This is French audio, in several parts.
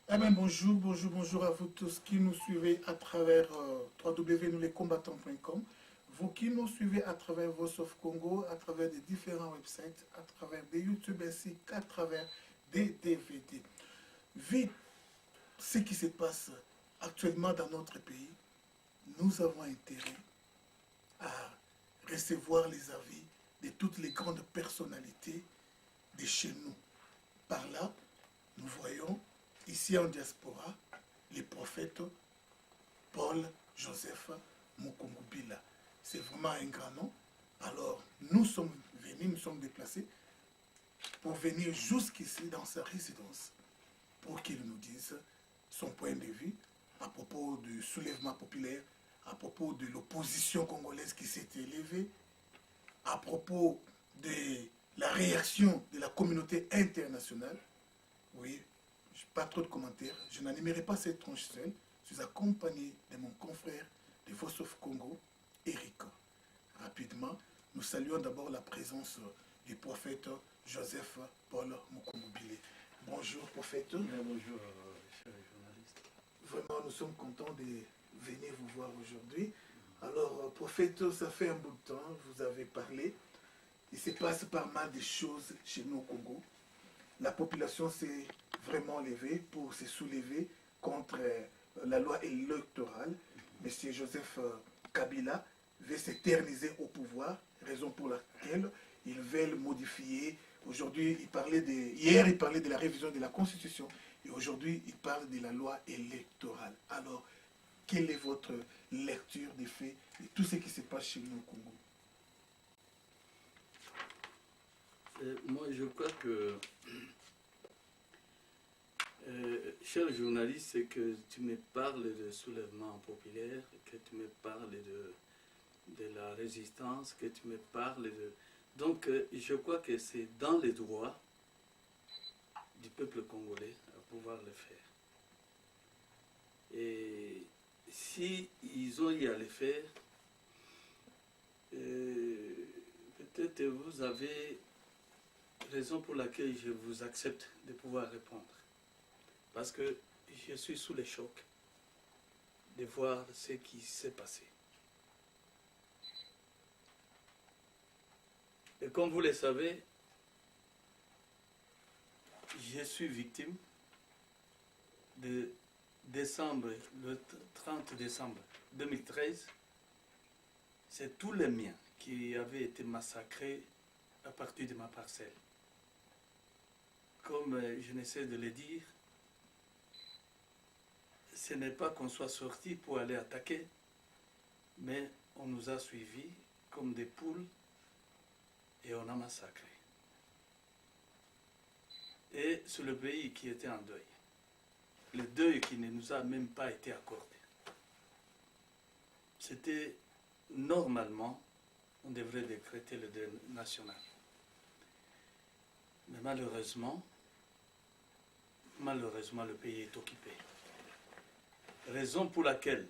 Eh bien, bonjour, bonjour, bonjour à vous tous qui nous suivez à travers www.nousleescombattants.com, vous qui nous suivez à travers Voice of Congo, à travers des différents websites, à travers des YouTube ainsi qu'à travers des DVD. Vu ce qui se passe actuellement dans notre pays, nous avons intérêt à recevoir les avis de toutes les grandes personnalités de chez nous. Par là, nous voyons ici en diaspora les prophètes Paul Joseph Mukungubila. C'est vraiment un grand nom. Alors, nous sommes venus, nous sommes déplacés pour venir jusqu'ici dans sa résidence pour qu'il nous dise son point de vue à propos du soulèvement populaire, à propos de l'opposition congolaise qui s'est élevée, à propos de la réaction de la communauté internationale. Oui, pas trop de commentaires. Je n'animerai pas cette tronche seule. Je suis accompagné de mon confrère de Voice of Congo, Eric. Rapidement, nous saluons d'abord la présence du prophète Joseph Paul Mukungubile. Bonjour prophète. Bonjour, cher journaliste. Vraiment, nous sommes contents de venir vous voir aujourd'hui. Alors, prophète, ça fait un bout de temps, vous avez parlé. Il se passe pas mal de choses chez nous au Congo. La population s'est vraiment levée pour se soulever contre la loi électorale. Monsieur Joseph Kabila veut s'éterniser au pouvoir, raison pour laquelle ils veulent modifier. Aujourd'hui, hier, il parlait de la révision de la Constitution et aujourd'hui, il parle de la loi électorale. Alors, quelle est votre lecture des faits et tout ce qui se passe chez nous au Congo? Moi, je crois que, cher journaliste, c'est que tu me parles de soulèvement populaire, que tu me parles de la résistance, que tu me parles de... Donc, je crois que c'est dans les droits du peuple congolais à pouvoir le faire. Et si ils ont eu à le faire, peut-être vous avez raison pour laquelle je vous accepte de pouvoir répondre. Parce que je suis sous le choc de voir ce qui s'est passé. Et comme vous le savez, je suis victime de le 30 décembre 2013. C'est tous les miens qui avaient été massacrés à partir de ma parcelle. Comme je n'essaie de le dire, ce n'est pas qu'on soit sorti pour aller attaquer, mais on nous a suivis comme des poules et on a massacré. Et c'est le pays qui était en deuil. Le deuil qui ne nous a même pas été accordé. C'était normalement, on devrait décréter le deuil national. Mais malheureusement, le pays est occupé. Raison pour laquelle,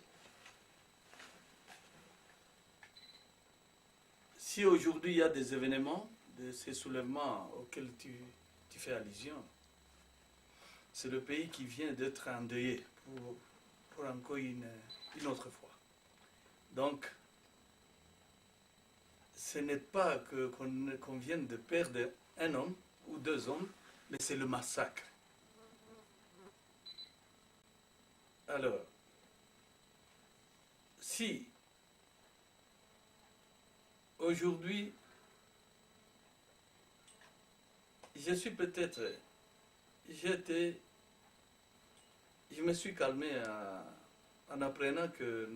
si aujourd'hui il y a des événements, de ces soulèvements auxquels tu fais allusion, c'est le pays qui vient d'être endeuillé pour encore une autre fois. Donc, ce n'est pas qu'on vienne de perdre un homme ou deux hommes, mais c'est le massacre. Alors, si aujourd'hui, je me suis calmé en apprenant que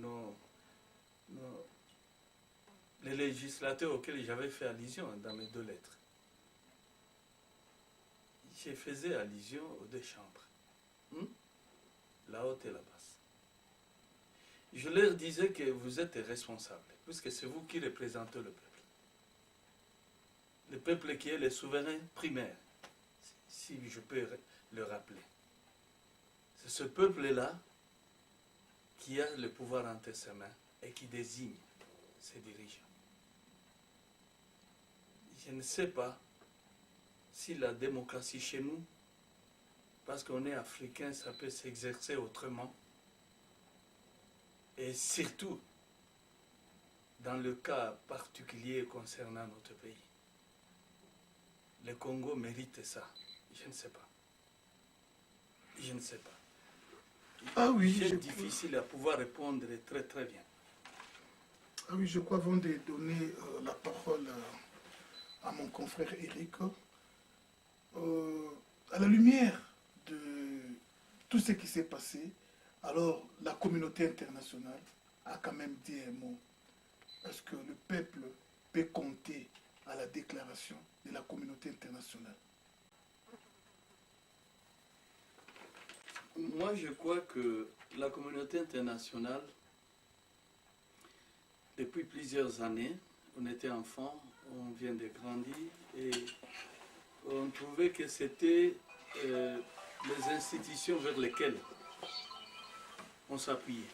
les législateurs auxquels j'avais fait allusion dans mes deux lettres, je faisais allusion aux deux chambres, la haute et la basse. Je leur disais que vous êtes responsables, puisque c'est vous qui représentez le peuple. Le peuple qui est le souverain primaire, si je peux le rappeler. C'est ce peuple-là qui a le pouvoir entre ses mains et qui désigne ses dirigeants. Je ne sais pas si la démocratie chez nous Parce qu'on est africain, ça peut s'exercer autrement. Et surtout, dans le cas particulier concernant notre pays. Le Congo mérite ça. Je ne sais pas. Je ne sais pas. Ah oui, c'est difficile à pouvoir répondre très très bien. Ah oui, je crois avant de donner la parole à mon confrère Eric, à la lumière de tout ce qui s'est passé, alors la communauté internationale a quand même dit un mot. Est-ce que le peuple peut compter à la déclaration de la communauté internationale? Moi, je crois que la communauté internationale, depuis plusieurs années, on était enfant, on vient de grandir et on trouvait que c'était les institutions vers lesquelles on s'appuyait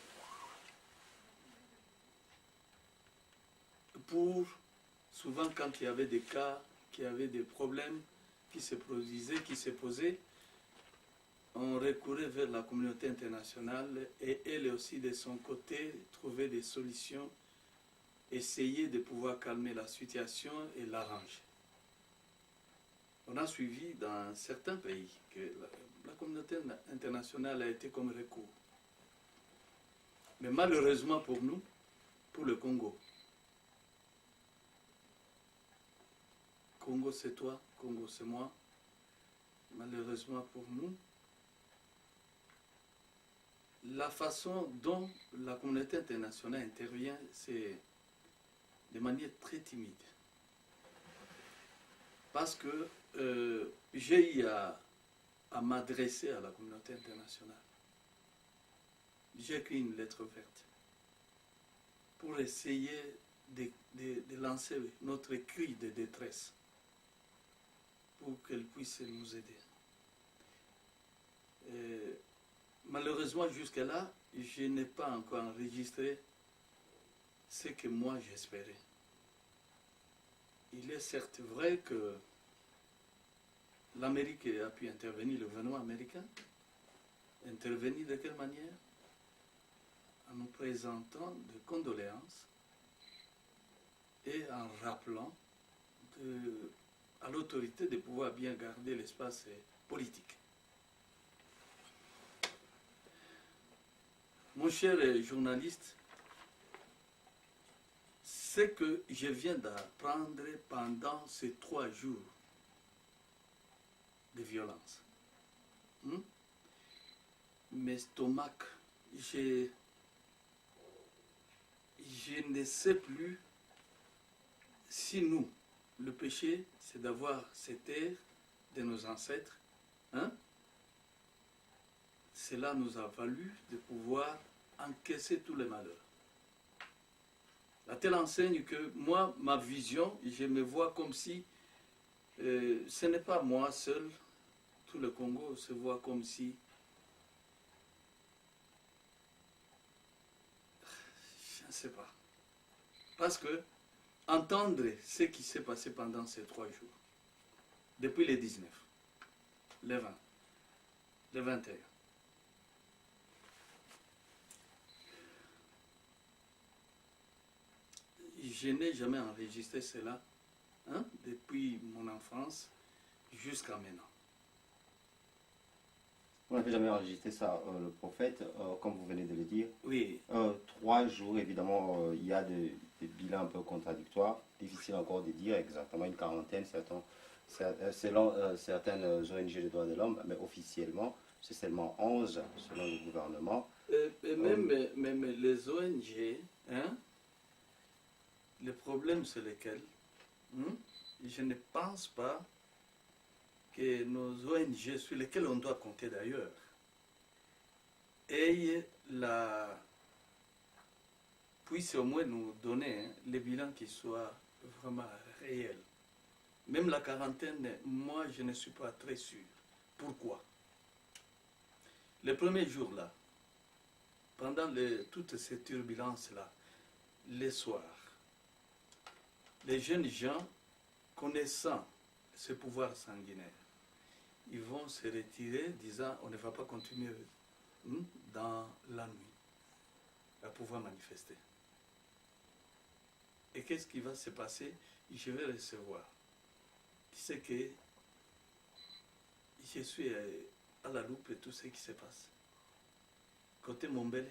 pour, souvent quand il y avait des cas, qu'il y avait des problèmes qui se produisaient, qui se posaient, on recourait vers la communauté internationale et elle aussi de son côté trouvait des solutions, essayer de pouvoir calmer la situation et l'arranger. On a suivi dans certains pays que la communauté internationale a été comme recours. Mais malheureusement pour nous, pour le Congo, Congo c'est toi, Congo c'est moi, malheureusement pour nous, la façon dont la communauté internationale intervient, c'est de manière très timide. Parce que j'ai eu à m'adresser à la communauté internationale. J'ai écrit une lettre verte pour essayer de lancer notre cri de détresse pour qu'elle puisse nous aider. Malheureusement, jusque-là, je n'ai pas encore enregistré ce que moi j'espérais. Il est certes vrai que l'Amérique a pu intervenir, le gouvernement américain, intervenir de quelle manière? En nous présentant des condoléances et en rappelant à l'autorité de pouvoir bien garder l'espace politique. Mon cher journaliste, ce que je viens d'apprendre pendant ces 3 jours de violence, mes stomacs, je ne sais plus si nous, le péché, c'est d'avoir cette terre de nos ancêtres, cela nous a valu de pouvoir encaisser tous les malheurs. La telle enseigne que moi, ma vision, je me vois comme si ce n'est pas moi seul, tout le Congo se voit comme si je ne sais pas. Parce que entendre ce qui s'est passé pendant ces 3 jours, depuis les 19, les 20, les 21, je n'ai jamais enregistré cela depuis mon enfance jusqu'à maintenant. Vous n'avez jamais enregistré ça, le prophète, comme vous venez de le dire. Oui. 3 jours, évidemment, il y a des bilans un peu contradictoires. Difficile encore de dire exactement une quarantaine, selon certaines ONG des droits de l'homme, mais officiellement, c'est seulement 11 selon le gouvernement. Même les ONG, le problème c'est lequel? Je ne pense pas que nos ONG, sur lesquelles on doit compter d'ailleurs, puissent au moins nous donner les bilans qui soient vraiment réels. Même la quarantaine, moi je ne suis pas très sûr. Pourquoi? Les premiers jours là, pendant toutes ces turbulences-là, les soirs, les jeunes gens, connaissant ce pouvoir sanguinaire, ils vont se retirer disant on ne va pas continuer dans la nuit à pouvoir manifester. Et qu'est-ce qui va se passer? Je vais recevoir. Tu sais que je suis à la loupe de tout ce qui se passe. Côté Mombele,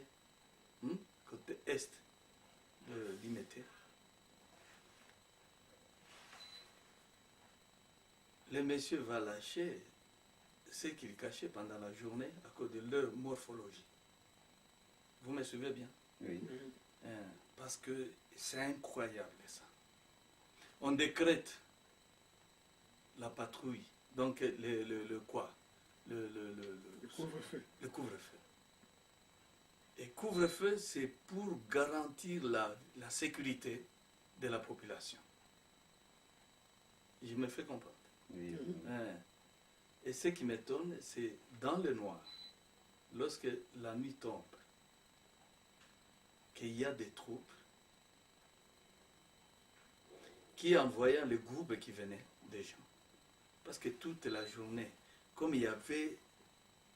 côté est de l'Imete. Le monsieur va lâcher ce qu'il cachait pendant la journée à cause de leur morphologie. Vous me suivez bien? Oui. Parce que c'est incroyable ça. On décrète la patrouille, donc le quoi? Le couvre-feu. Le couvre-feu. Et couvre-feu, c'est pour garantir la sécurité de la population. Je me fais comprendre. Oui. Et ce qui m'étonne, c'est dans le noir, lorsque la nuit tombe, qu'il y a des troupes qui envoyaient le groupe qui venait des gens. Parce que toute la journée, comme il y avait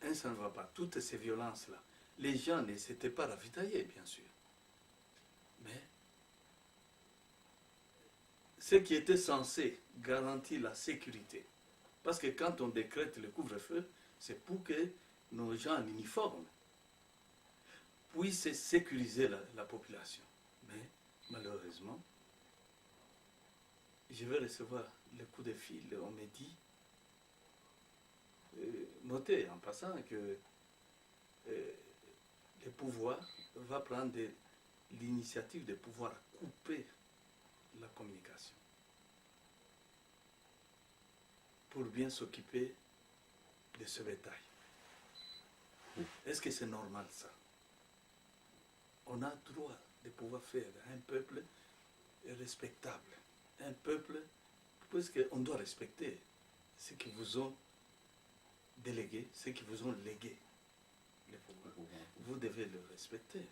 un ça ne va pas, toutes ces violences-là, les gens ne s'étaient pas ravitaillés, bien sûr. Mais ce qui était censé garantir la sécurité, parce que quand on décrète le couvre-feu, c'est pour que nos gens en uniforme puissent sécuriser la population. Mais malheureusement, je vais recevoir le coup de fil, on me dit, notez en passant que le pouvoir va prendre l'initiative de pouvoir couper la communication pour bien s'occuper de ce bétail. Est-ce que c'est normal ça? On a droit de pouvoir faire un peuple respectable, un peuple, puisqu'on doit respecter ceux qui vous ont délégué, ceux qui vous ont légué le pouvoir. Vous devez le respecter.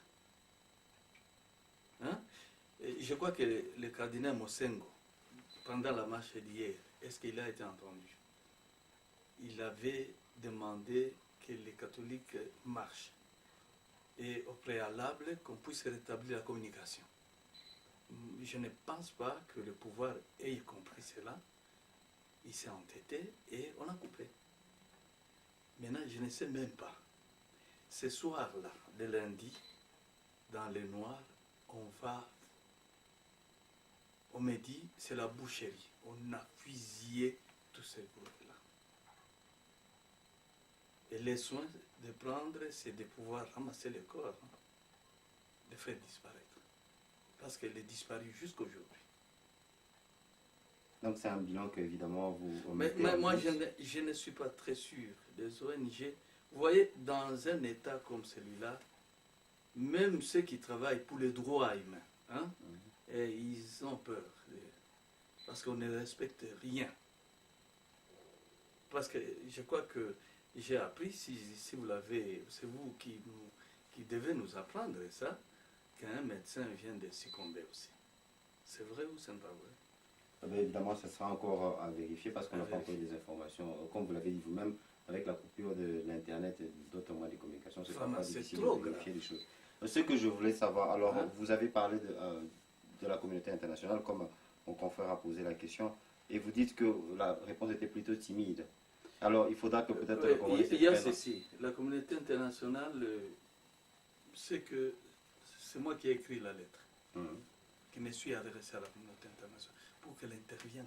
Hein? Et je crois que le cardinal Mosengo, pendant la marche d'hier, est-ce qu'il a été entendu? Il avait demandé que les catholiques marchent et au préalable qu'on puisse rétablir la communication. Je ne pense pas que le pouvoir ait compris cela. Il s'est entêté et on a coupé. Maintenant, je ne sais même pas. Ce soir-là, le lundi, dans le noir, on me dit, c'est la boucherie. On a fusillé tous ces groupes-là. Et les soins de prendre, c'est de pouvoir ramasser le corps, de faire disparaître. Parce qu'elle est disparue jusqu'aujourd'hui. Donc c'est un bilan que évidemment vous Mais moi, je ne suis pas très sûr des ONG. Vous voyez, dans un État comme celui-là, même ceux qui travaillent pour les droits humains, et ils ont peur. Parce qu'on ne respecte rien. Parce que je crois que j'ai appris, si vous l'avez, c'est vous qui devez nous apprendre ça, qu'un médecin vient de succomber aussi. C'est vrai ou c'est pas vrai? Évidemment, ce sera encore à vérifier parce qu'on n'a pas encore des informations. Comme vous l'avez dit vous-même, avec la coupure de l'Internet et d'autres moyens de communication, c'est parfois difficile de vérifier les choses. Ce que je voulais savoir, alors vous avez parlé de la communauté internationale, comme mon confrère a posé la question, et vous dites que la réponse était plutôt timide. Alors il faudra que peut-être... il y a ceci, la communauté internationale, c'est que c'est moi qui ai écrit la lettre, qui me suis adressé à la communauté internationale, pour qu'elle intervienne.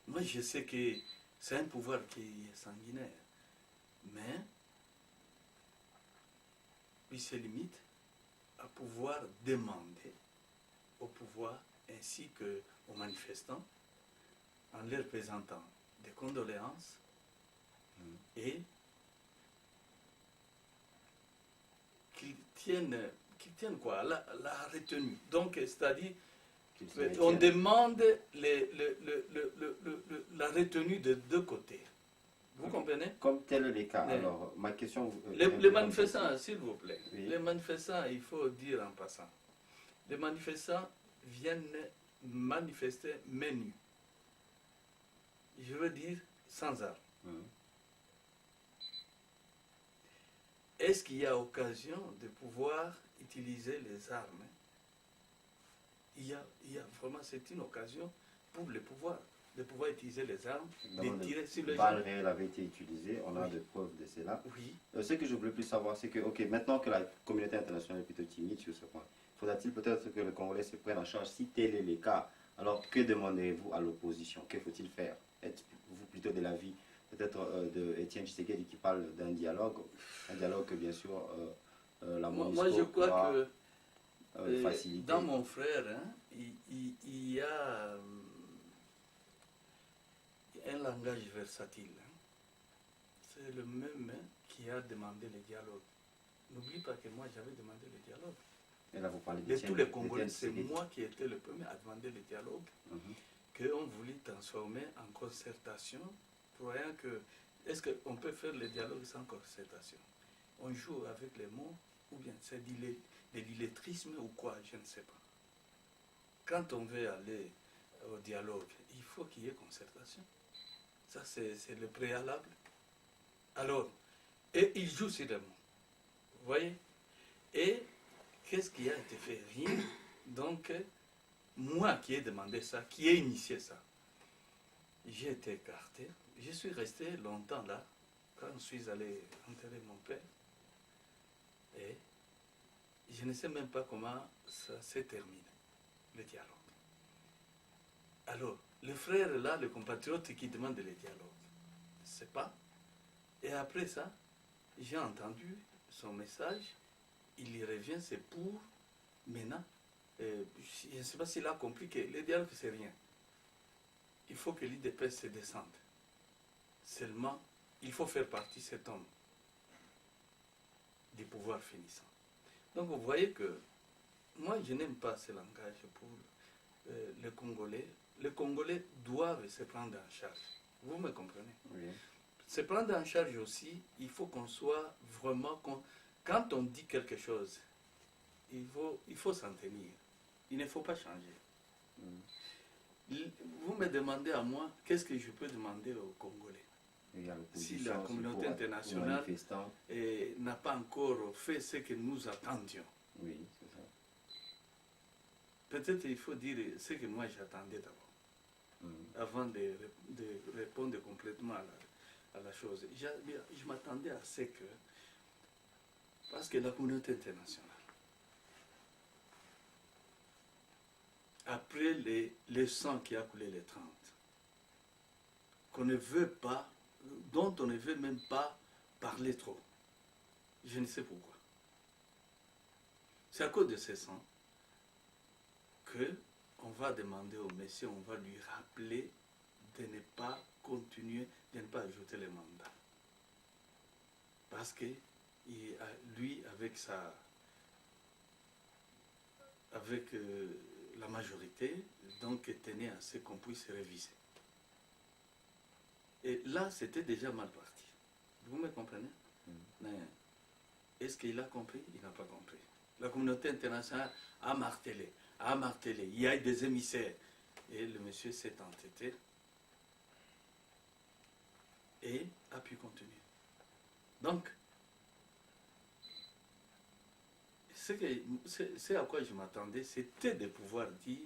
Moi je sais que c'est un pouvoir qui est sanguinaire, mais il se limite à pouvoir demander au pouvoir ainsi qu'aux manifestants, en leur présentant des condoléances et qu'ils tiennent quoi, la retenue. Donc, c'est-à-dire, on demande la retenue de deux côtés. Vous comprenez? Comme tel est le cas. Alors, ma question... les manifestants, s'il vous plaît, les manifestants, il faut dire en passant, les manifestants viennent manifester main nue. Je veux dire sans armes. Mhm. Est-ce qu'il y a occasion de pouvoir utiliser les armes? Il y a vraiment, c'est une occasion pour le pouvoir, de pouvoir utiliser les armes, Évidemment, de tirer sur de les balles gens. réelles avaient été utilisées, on a Oui. des preuves de cela. Oui. Ce que je voulais plus savoir, c'est que, ok, maintenant que la communauté internationale est plutôt timide sur ce point, faudra-t-il peut-être que le Congolais se prenne en charge si tel est le cas? Alors, que demandez-vous à l'opposition? Que faut-il faire? Êtes-vous plutôt de l'avis, peut-être, de Étienne Tshisekedi qui parle d'un dialogue que, bien sûr, la Moi, je MONUSCO crois pourra que faciliter? dans mon frère, hein, il y a un langage versatile. Hein. C'est le même hein, qui a demandé le dialogue. N'oublie pas que moi, j'avais demandé le dialogue. Et là, vous parlez De d'Étienne tous les Congolais, c'est Tshisekedi. moi qui étais le premier à demander le dialogue, Mhm. qu'on voulait transformer en concertation, croyant que, est-ce qu'on peut faire le dialogue sans concertation? On joue avec les mots, ou bien c'est de l'illettrisme ou quoi, je ne sais pas. Quand on veut aller au dialogue, il faut qu'il y ait concertation. Ça, c'est le préalable. Alors, et il joue sur les mots. Vous voyez? Et qu'est-ce qui a été fait? Rien. Donc, moi qui ai demandé ça, qui ai initié ça, j'ai été écarté. Je suis resté longtemps là, quand je suis allé enterrer mon père. Et je ne sais même pas comment ça s'est terminé, le dialogue. Alors, le frère là, le compatriote qui demande le dialogue, je ne sais pas. Et après ça, j'ai entendu son message, il y revient, c'est pour maintenant. Je ne sais pas s'il a compris que le dialogue, c'est rien. Il faut que l'IDPS se descende. Seulement, il faut faire partie de cet homme du pouvoir finissant. Donc vous voyez que moi, je n'aime pas ce langage pour les Congolais. Les Congolais doivent se prendre en charge. Vous me comprenez? Oui. Se prendre en charge aussi, il faut qu'on soit vraiment... Quand on dit quelque chose, il faut s'en tenir. Il ne faut pas changer. Vous me demandez à moi, qu'est-ce que je peux demander aux Congolais? Il y a Si l'opposition, la c'est communauté pour internationale manifestants. n'a pas encore fait ce que nous attendions. Oui, c'est ça. Peut-être il faut dire ce que moi j'attendais d'abord, avant de répondre complètement à la chose. Je m'attendais à ce que, parce que la communauté internationale, après le sang qui a coulé les 30, qu'on ne veut pas, dont on ne veut même pas parler trop, je ne sais pourquoi. C'est à cause de ce sang que on va demander au Messie, on va lui rappeler de ne pas continuer, de ne pas ajouter les mandats. Parce que lui, avec la majorité, donc tenait à ce qu'on puisse réviser. Et là, c'était déjà mal parti. Vous me comprenez? Mais est-ce qu'il a compris? Il n'a pas compris. La communauté internationale a martelé. Il y a des émissaires. Et le monsieur s'est entêté et a pu continuer. Donc, c'est à quoi je m'attendais, c'était de pouvoir dire,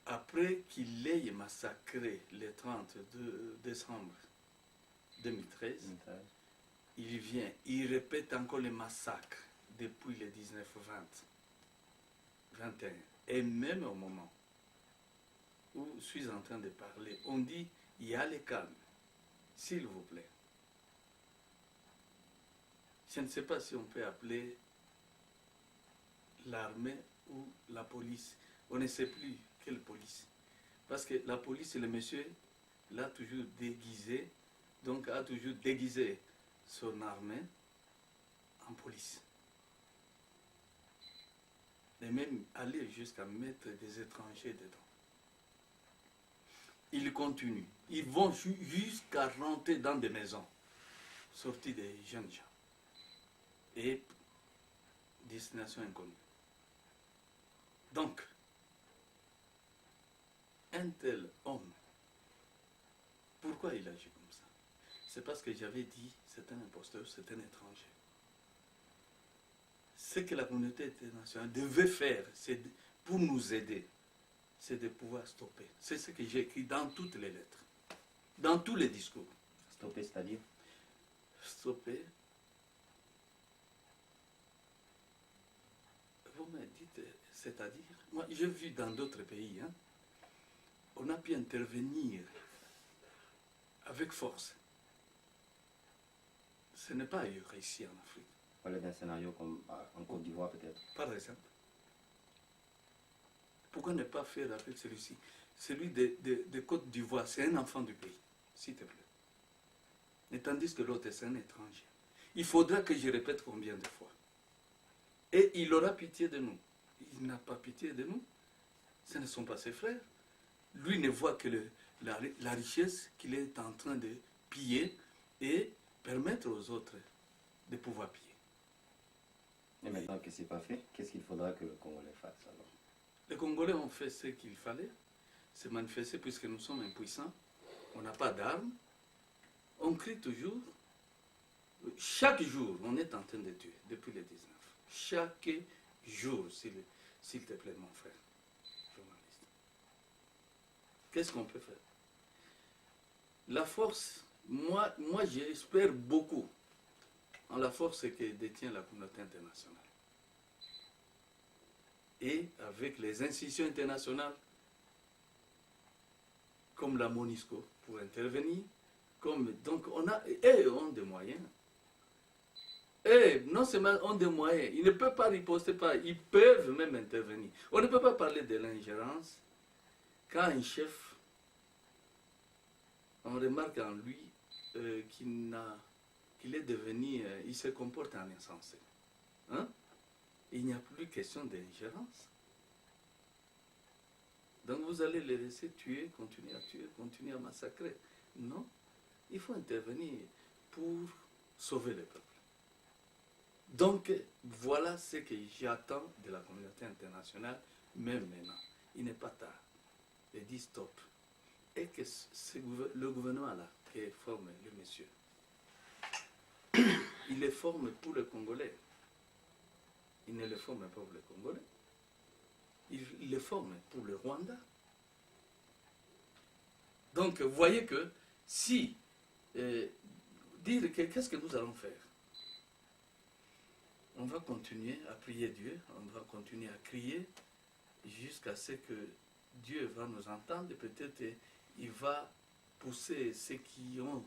après qu'il ait massacré le 30 décembre 2013, il vient, il répète encore les massacres depuis le 19-20, 21. Et même au moment où je suis en train de parler, on dit, il y a le calme, s'il vous plaît. Je ne sais pas si on peut appeler l'armée ou la police. On ne sait plus quelle police. Parce que la police, le monsieur l'a toujours déguisé, donc a toujours déguisé son armée en police. Et même aller jusqu'à mettre des étrangers dedans. Ils continuent. Ils vont jusqu'à rentrer dans des maisons, sortis des jeunes gens. Et destination inconnue. Donc, un tel homme, pourquoi il agit comme ça? c'est parce que j'avais dit c'est un imposteur, c'est un étranger. Ce que la communauté internationale devait faire, pour nous aider, c'est de pouvoir stopper. C'est ce que j'ai écrit dans toutes les lettres, dans tous les discours. Stopper, c'est-à-dire? Stopper. Vous me dites, c'est-à-dire, moi j'ai vu dans d'autres pays, hein, on a pu intervenir avec force. Ce n'est pas ailleurs ici en Afrique. Vous parlez d'un scénario comme en Côte d'Ivoire peut-être? Par exemple. Pourquoi ne pas faire avec celui-ci? Celui de Côte d'Ivoire, c'est un enfant du pays, s'il te plaît. Et tandis que l'autre, c'est un étranger. Il faudra que je répète combien de fois. Et il aura pitié de nous. Il n'a pas pitié de nous. Ce ne sont pas ses frères. Lui ne voit que la richesse qu'il est en train de piller et permettre aux autres de pouvoir piller. Et maintenant que ce n'est pas fait, qu'est-ce qu'il faudra que le Congolais fasse alors? Les Congolais ont fait ce qu'il fallait, se manifester puisque nous sommes impuissants, on n'a pas d'armes, on crie toujours, chaque jour on est en train de tuer, depuis le 19. Chaque jour, s'il te plaît mon frère, journaliste. Qu'est-ce qu'on peut faire? La force, moi j'espère beaucoup en la force que détient la communauté internationale. Et avec les institutions internationales, comme la MONUSCO, pour intervenir, donc on a, et ont des moyens. Et non seulement ont des moyens, ils ne peuvent pas riposter, ils peuvent même intervenir. On ne peut pas parler de l'ingérence quand un chef, on remarque en lui qu'il est devenu, il se comporte en insensé. Hein? Il n'y a plus question d'ingérence. Donc vous allez les laisser tuer, continuer à massacrer. Non, il faut intervenir pour sauver le peuple. Donc voilà ce que j'attends de la communauté internationale, même maintenant. Il n'est pas tard. Il dit stop. Et que le gouvernement là, qui forme le monsieur, il les forme pour les Congolais. Il ne le forme pas pour les Congolais. Il le forme pour le Rwanda. Donc, vous voyez que si, dire qu'est-ce que nous allons faire? On va continuer à prier Dieu, on va continuer à crier jusqu'à ce que Dieu va nous entendre et peut-être il va pousser ceux qui ont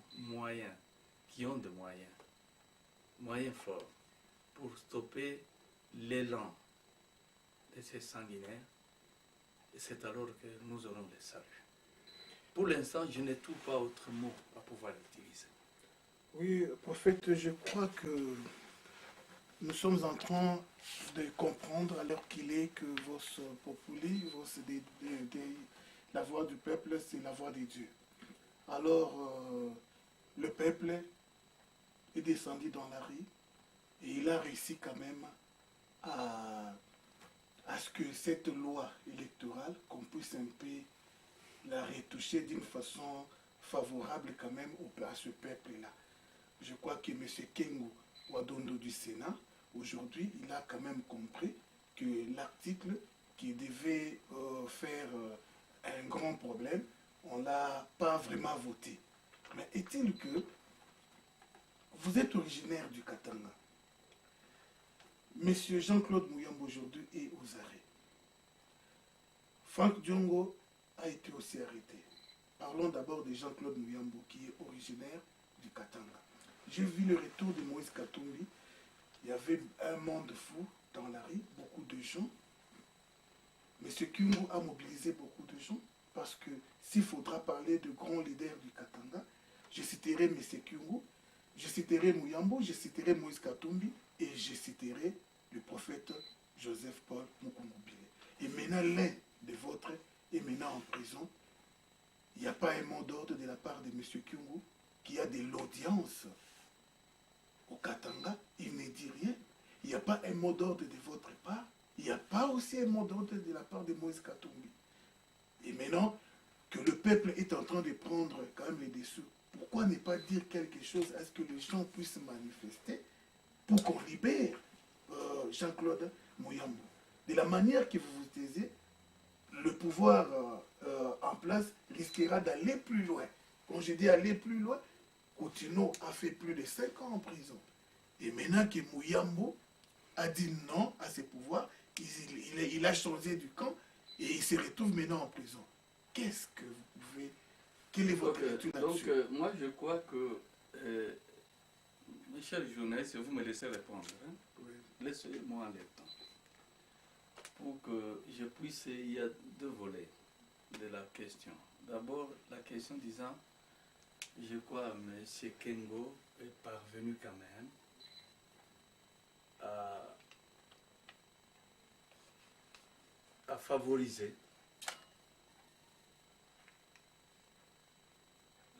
de moyens forts, pour stopper l'élan de ces sanguinaires, et c'est alors que nous aurons le salut. Pour l'instant, je n'ai tout pas autre mot à pouvoir utiliser. Oui, prophète, je crois que nous sommes en train de comprendre, alors qu'il est, que vos populi, la voix du peuple, c'est la voix de Dieu. Alors, le peuple est descendu dans la rue et il a réussi quand même à ce que cette loi électorale, qu'on puisse un peu la retoucher d'une façon favorable quand même à ce peuple-là. Je crois que M. Kengo Wadondo du Sénat, aujourd'hui, il a quand même compris que l'article qui devait faire un grand problème, on ne l'a pas vraiment voté. Mais est-il que vous êtes originaire du Katanga? Monsieur Jean-Claude Mouyambo aujourd'hui est aux arrêts. Franck Diongo a été aussi arrêté. Parlons d'abord de Jean-Claude Mouyambo qui est originaire du Katanga. J'ai vu le retour de Moïse Katumbi. Il y avait un monde fou dans la rue, beaucoup de gens. Monsieur Kungu a mobilisé beaucoup de gens parce que s'il faudra parler de grands leaders du Katanga, je citerai Monsieur Kungu, je citerai Mouyambo, je citerai Moïse Katumbi et je citerai le prophète Joseph-Paul Mukungubile. Et maintenant, l'un des vôtres est maintenant en prison. Il n'y a pas un mot d'ordre de la part de M. Kungu qui a de l'audience au Katanga. Il ne dit rien. Il n'y a pas un mot d'ordre de votre part. Il n'y a pas aussi un mot d'ordre de la part de Moïse Katumbi. Et maintenant que le peuple est en train de prendre quand même les dessous, pourquoi pourquoi ne pas dire quelque chose à ce que les gens puissent manifester pour qu'on libère Jean-Claude Muyambo. De la manière que vous vous taisez, le pouvoir en place risquera d'aller plus loin. Quand je dis aller plus loin, Coutinho a fait plus de 5 ans en prison. Et maintenant que Muyambo a dit non à ses pouvoirs, il a changé du camp et il se retrouve maintenant en prison. Qu'est-ce que vous pouvez... Quelle est votre lecture là-dessus? Donc, moi, je crois que, mes chers journalistes, vous me laissez répondre. Hein? Oui. Laissez-moi le temps. Pour que je puisse... Il y a deux volets de la question. D'abord, la question disant, je crois que M. Kengo est parvenu quand même à favoriser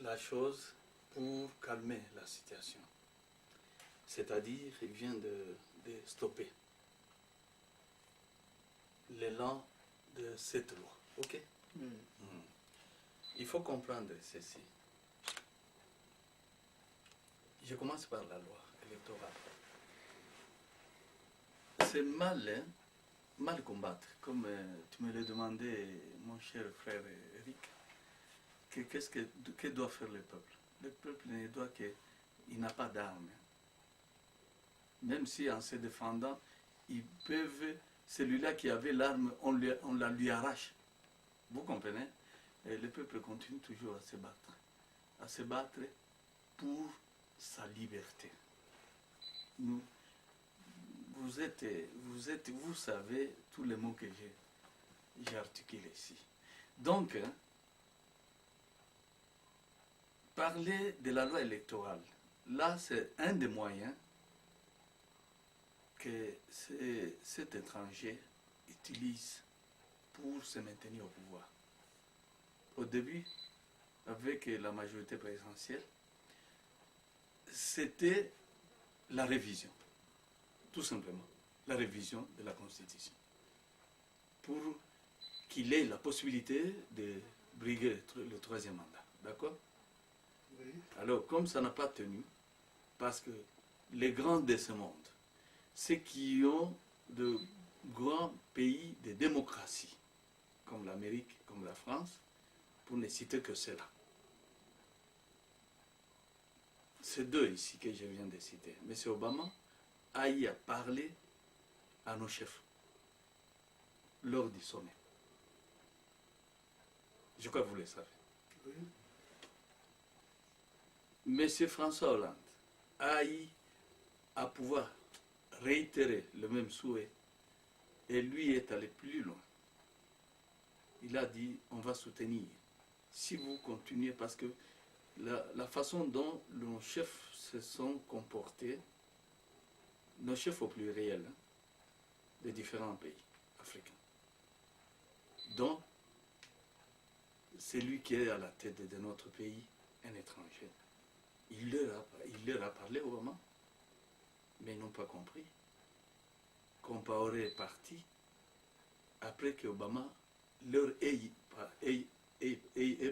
la chose pour calmer la situation. C'est-à-dire, il vient de stopper l'élan de cette loi. Ok? Il faut comprendre ceci. Je commence par la loi électorale. C'est mal, hein, mal combattre, comme tu me l'as demandé, mon cher frère Eric. Que doit faire le peuple? Le peuple ne doit il n'a pas d'armes. Même si en se défendant, ils peuvent, celui-là qui avait l'arme, on la lui arrache. Vous comprenez? Et le peuple continue toujours à se battre pour sa liberté. Vous savez tous les mots que j'ai articulés ici. Donc, parler de la loi électorale, là c'est un des moyens que cet étranger utilise pour se maintenir au pouvoir. Au début, avec la majorité présidentielle, c'était la révision, tout simplement, la révision de la Constitution, pour qu'il ait la possibilité de briguer le troisième mandat. D'accord? Oui. Alors, comme ça n'a pas tenu, parce que les grands de ce monde, ceux qui ont de grands pays de démocratie, comme l'Amérique, comme la France, pour ne citer que cela. C'est deux ici que je viens de citer. M. Obama a eu à parler à nos chefs lors du sommet. Je crois que vous le savez. Oui. M. François Hollande a eu à pouvoir réitérer le même souhait et lui est allé plus loin. Il a dit, on va soutenir. Si vous continuez, parce que la façon dont nos chefs se sont comportés, nos chefs au pluriel, hein, des différents pays africains, dont celui qui est à la tête de notre pays, un étranger, il leur a parlé au moment, mais ils n'ont pas compris. Compaoré est parti après que Obama leur ait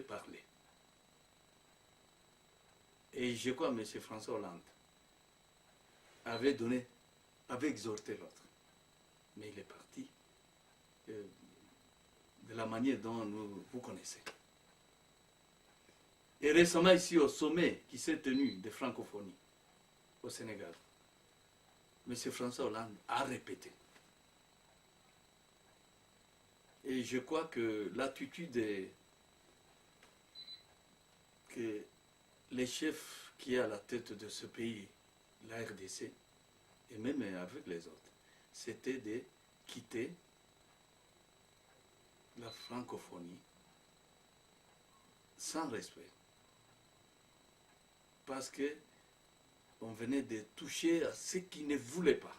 parlé. Et je crois que M. François Hollande avait exhorté l'autre. Mais il est parti de la manière dont vous connaissez. Et récemment ici au sommet qui s'est tenu de francophonie au Sénégal, M. François Hollande a répété. Et je crois que l'attitude que les chefs qui sont à la tête de ce pays, la RDC, et même avec les autres, c'était de quitter la francophonie sans respect. Parce que on venait de toucher à ceux qui ne voulaient pas.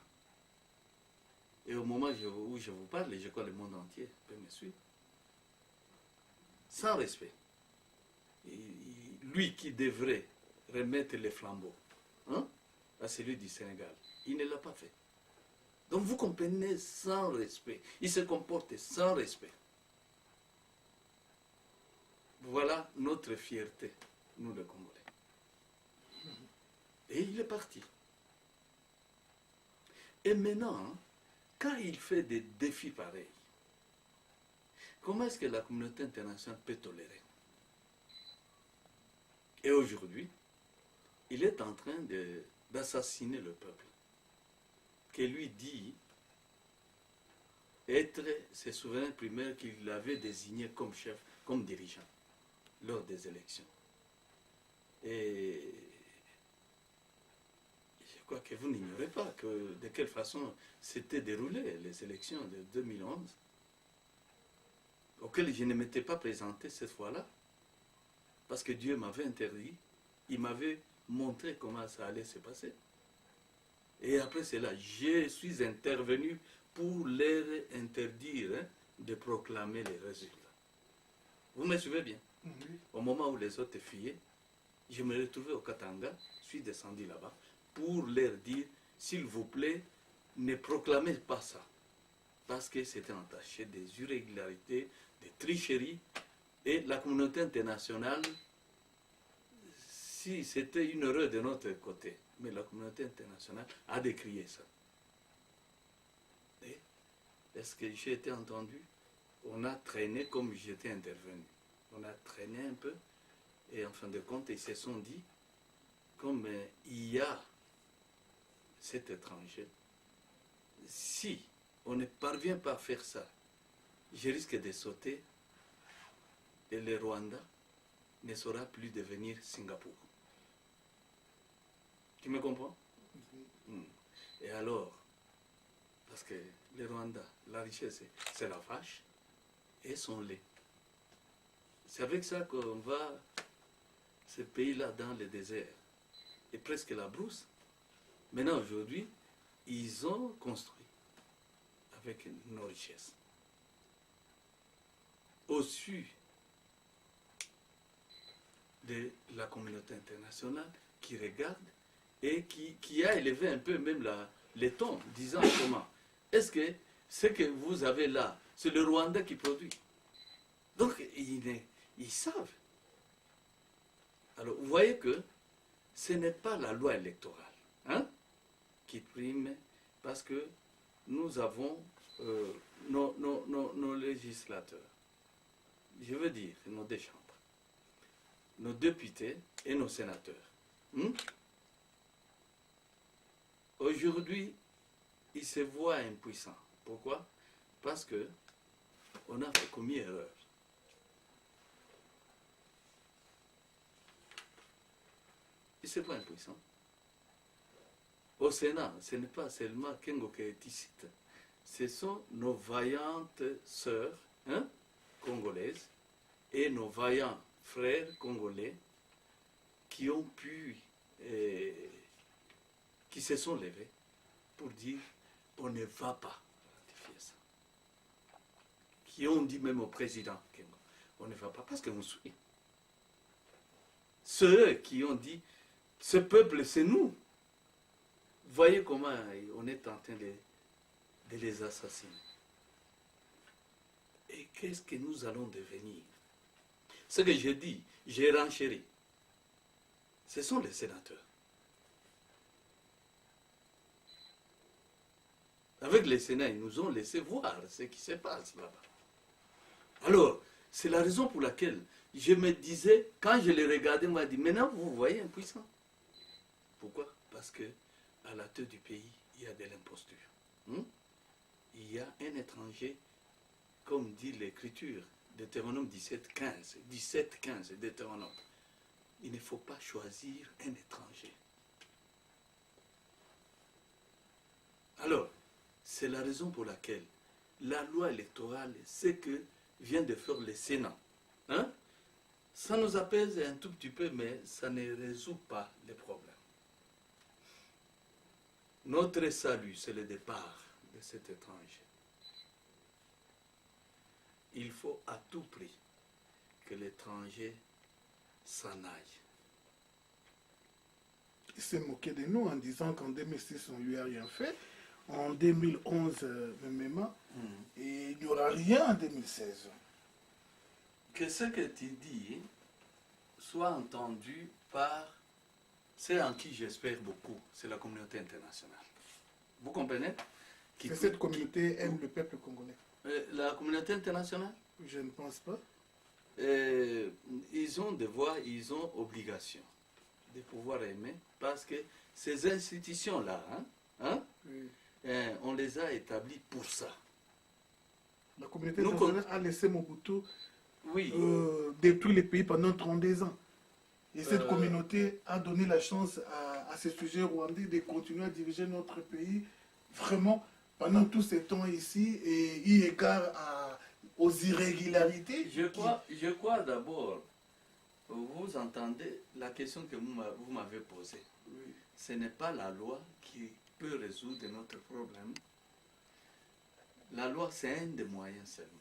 Et au moment où je vous parle, je crois que le monde entier peut me suivre. Sans respect. Et lui qui devrait remettre les flambeaux, hein, à celui du Sénégal, il ne l'a pas fait. Donc vous comprenez, sans respect. Il se comporte sans respect. Voilà notre fierté, nous les Congolais. Et il est parti. Et maintenant, quand il fait des défis pareils, comment est-ce que la communauté internationale peut tolérer? Et aujourd'hui, il est en train d'assassiner le peuple, qui lui dit être ses souverains primaires qu'il avait désignés comme chef, comme dirigeant, lors des élections. Et je crois que vous n'ignorez pas de quelle façon s'étaient déroulées les élections de 2011, auxquelles je ne m'étais pas présenté cette fois-là, parce que Dieu m'avait interdit, il m'avait montré comment ça allait se passer. Et après cela, je suis intervenu pour leur interdire de proclamer les résultats. Vous me suivez bien? Au moment où les autres fuyaient, je me retrouvais au Katanga, je suis descendu là-bas, pour leur dire, s'il vous plaît, ne proclamez pas ça. Parce que c'était entaché des irrégularités, des tricheries, et la communauté internationale, si c'était une erreur de notre côté, mais la communauté internationale a décrié ça. Et est-ce que j'ai été entendu? On a traîné comme j'étais intervenu. On a traîné un peu, et en fin de compte, ils se sont dit, comme il y a cet étranger, si on ne parvient pas à faire ça, je risque de sauter, et le Rwanda ne saura plus devenir Singapour. Tu me comprends? Et alors, parce que le Rwanda, la richesse, c'est la vache et son lait. C'est avec ça qu'on va, ce pays-là, dans le désert, et presque la brousse. Maintenant, aujourd'hui, ils ont construit avec nos richesses. Au-dessus de la communauté internationale qui regarde et qui a élevé un peu même les tons, disant comment. Est-ce que ce que vous avez là, c'est le Rwanda qui produit? Donc, ils savent. Alors, vous voyez que ce n'est pas la loi électorale qui prime, parce que nous avons nos législateurs, je veux dire nos deux chambres, nos députés et nos sénateurs. Aujourd'hui, ils se voient impuissants. Pourquoi? Parce que on a commis erreur. Ils se voient impuissants. Au Sénat, ce n'est pas seulement Kengo Ketisite. Ce sont nos vaillantes sœurs congolaises et nos vaillants frères congolais qui ont pu, qui se sont levés pour dire on ne va pas ratifier ça. Qui ont dit même au président Kengo, on ne va pas, parce que vous suivez. Ceux qui ont dit ce peuple c'est nous. Voyez comment on est en train de les assassiner. Et qu'est-ce que nous allons devenir? Ce que je dis, j'ai renchéri. Ce sont les sénateurs. Avec les Sénats, ils nous ont laissé voir ce qui se passe là-bas. Alors, c'est la raison pour laquelle je me disais, quand je les regardais, moi, je me dis, maintenant vous voyez impuissant. Pourquoi? Parce que à la tête du pays, il y a de l'imposture. Il y a un étranger, comme dit l'Écriture, Deutéronome 17:15, 17:15, Deutéronome. Il ne faut pas choisir un étranger. Alors, c'est la raison pour laquelle la loi électorale, c'est que vient de faire le Sénat. Ça nous apaise un tout petit peu, mais ça ne résout pas les problèmes. Notre salut, c'est le départ de cet étranger. Il faut à tout prix que l'étranger s'en aille. Il s'est moqué de nous en disant qu'en 2006, on ne lui a rien fait. En 2011, même, et il n'y aura rien en 2016. Que ce que tu dis soit entendu par c'est en qui j'espère beaucoup, c'est la communauté internationale. Vous comprenez? Et cette communauté aime le peuple congolais. La communauté internationale, Je ne pense pas. ils ont devoir, ils ont obligation de pouvoir aimer, parce que ces institutions-là, Oui. on les a établies pour ça. La communauté Nous, internationale a laissé Mobutu Oui, détruire les pays pendant 32 ans. Et cette Euh, communauté a donné la chance à ces sujets rwandais de continuer à diriger notre pays vraiment pendant tous ces temps ici et eu égard aux irrégularités. je crois d'abord, vous entendez la question que vous m'avez posée. Oui. Ce n'est pas la loi qui peut résoudre notre problème. La loi, c'est un des moyens seulement.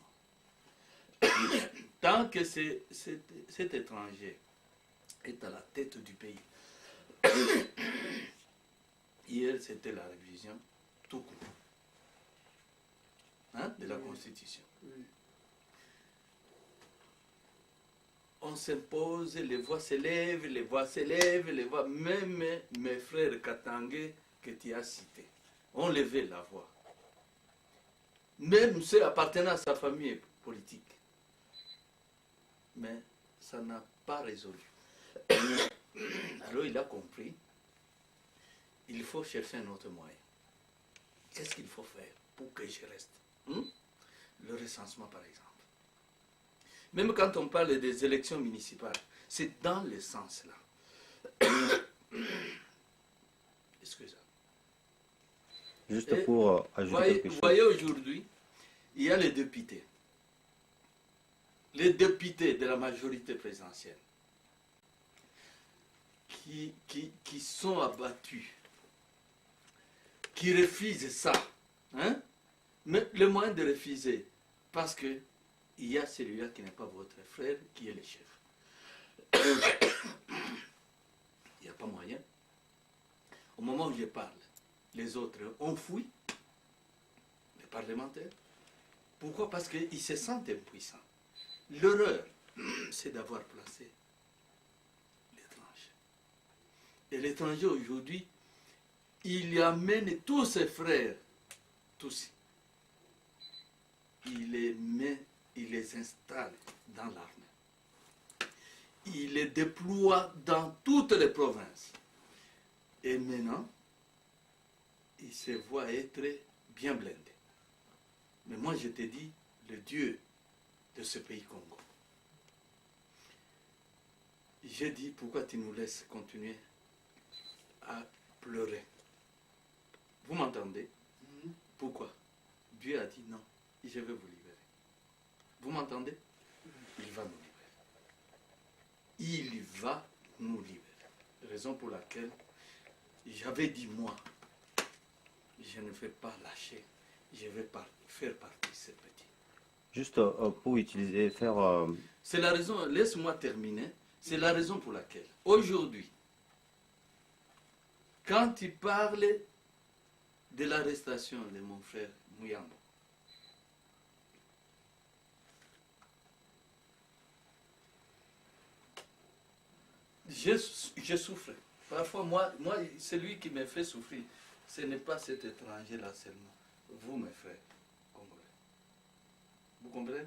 Tant que cet étranger est à la tête du pays, hier c'était la révision tout court de la Oui. Constitution. Oui. On s'impose, les voix s'élèvent, les voix s'élèvent, les voix, même mes frères Katangé que tu as cités, ont levé la voix. Même ceux appartenant à sa famille politique. Mais ça n'a pas résolu. Alors il a compris, il faut chercher un autre moyen. Qu'est-ce qu'il faut faire pour que je reste? Le recensement par exemple. Même quand on parle des élections municipales, c'est dans le sens là. Excusez-moi. Juste pour ajouter quelque Vous chose. voyez aujourd'hui, il y a les députés. Les députés de la majorité présidentielle qui sont abattus, qui refusent ça. Mais le moyen de refuser, parce que il y a celui-là qui n'est pas votre frère, qui est le chef. Il n'y a pas moyen. Au moment où je parle, les autres ont fui, les parlementaires. Pourquoi? Parce qu'ils se sentent impuissants. L'erreur, c'est d'avoir placé l'étranger. Et l'étranger aujourd'hui, il y amène tous ses frères, tous. Il les met, il les installe dans l'armée. Il les déploie dans toutes les provinces. Et maintenant, il se voit être bien blindé. Mais moi, je te dis, le Dieu de ce pays Congo. J'ai dit, pourquoi tu nous laisses continuer à pleurer? Vous m'entendez? Pourquoi? Dieu a dit non, je vais vous libérer. Vous m'entendez? Il va nous libérer. Il va nous libérer. Raison pour laquelle j'avais dit moi, je ne vais pas lâcher, je vais faire partie de ces petits. Juste pour utiliser, faire... C'est la raison, laisse-moi terminer, c'est la raison pour laquelle, aujourd'hui, quand il parle de l'arrestation de mon frère Mouyambo, je souffre. Parfois, moi, celui qui me fait souffrir, ce n'est pas cet étranger-là seulement. Vous, mes frères congolais. Vous comprenez?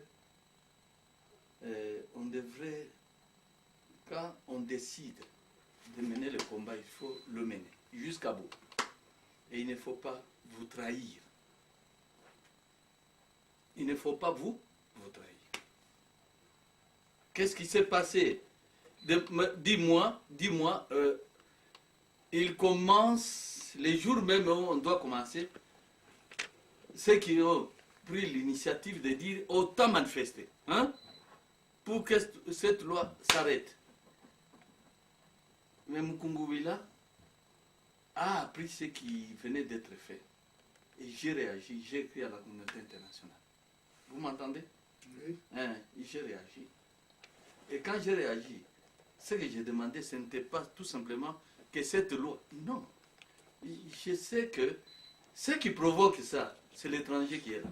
On devrait, quand on décide de mener le combat, il faut le mener jusqu'à bout. Et il ne faut pas vous trahir. Il ne faut pas vous trahir. Qu'est-ce qui s'est passé? Dis-moi, il commence, les jours même où on doit commencer, ceux qui ont pris l'initiative de dire autant manifester, pour que cette loi s'arrête. Mais Mukungubila a appris ce qui venait d'être fait. Et j'ai réagi, j'ai écrit à la communauté internationale. Vous m'entendez? Oui. J'ai réagi. Et quand j'ai réagi, ce que j'ai demandé, ce n'était pas tout simplement que cette loi. Non. Je sais que ce qui provoque ça, c'est l'étranger qui est là.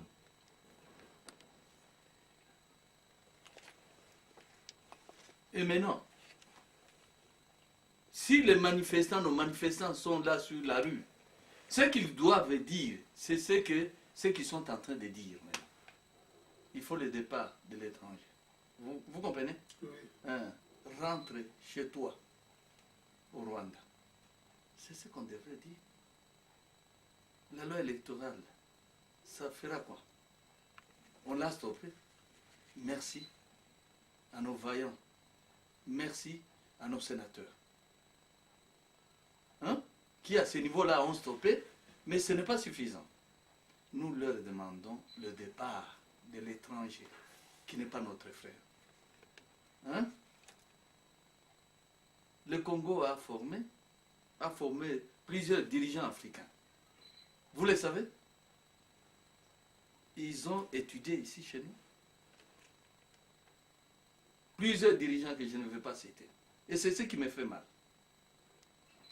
Et maintenant, si les manifestants, nos manifestants sont là sur la rue, ce qu'ils doivent dire, c'est ce qu'ils sont en train de dire maintenant. Il faut le départ de l'étranger. Vous comprenez? Oui. Hein, rentre chez toi au Rwanda. C'est ce qu'on devrait dire. La loi électorale, ça fera quoi? On l'a stoppé. Merci à nos vaillants. Merci à nos sénateurs. Hein? Qui à ce niveau-là ont stoppé, mais ce n'est pas suffisant. Nous leur demandons le départ de l'étranger, qui n'est pas notre frère. Hein? Le Congo a formé plusieurs dirigeants africains. Vous le savez? Ils ont étudié ici chez nous. Plusieurs dirigeants que je ne veux pas citer. Et c'est ce qui me fait mal.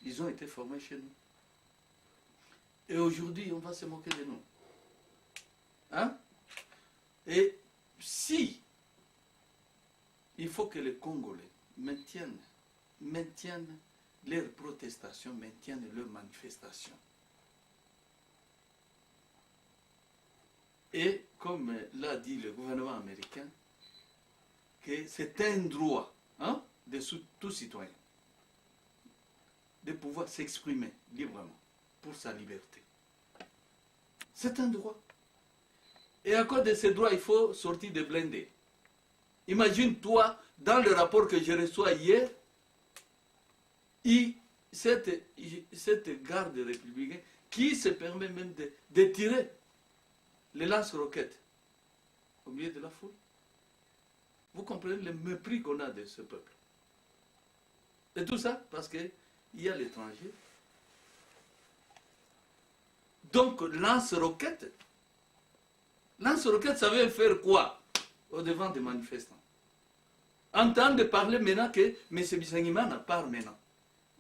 Ils ont été formés chez nous. Et aujourd'hui, on va se moquer de nous. Hein? Et si il faut que les Congolais maintiennent leurs protestations, maintiennent leurs manifestations. Et comme l'a dit le gouvernement américain, que c'est un droit de tout citoyen de pouvoir s'exprimer librement pour sa liberté. C'est un droit. Et à cause de ce droit, il faut sortir de blindés. Imagine-toi, dans le rapport que je reçois hier, cette garde républicaine qui se permet même de tirer les lance-roquettes au milieu de la foule. Vous comprenez le mépris qu'on a de ce peuple. Et tout ça parce qu'il y a l'étranger. Donc, lance-roquette, ça veut faire quoi au devant des manifestants? Entendre parler maintenant que M. Bissangimana part maintenant.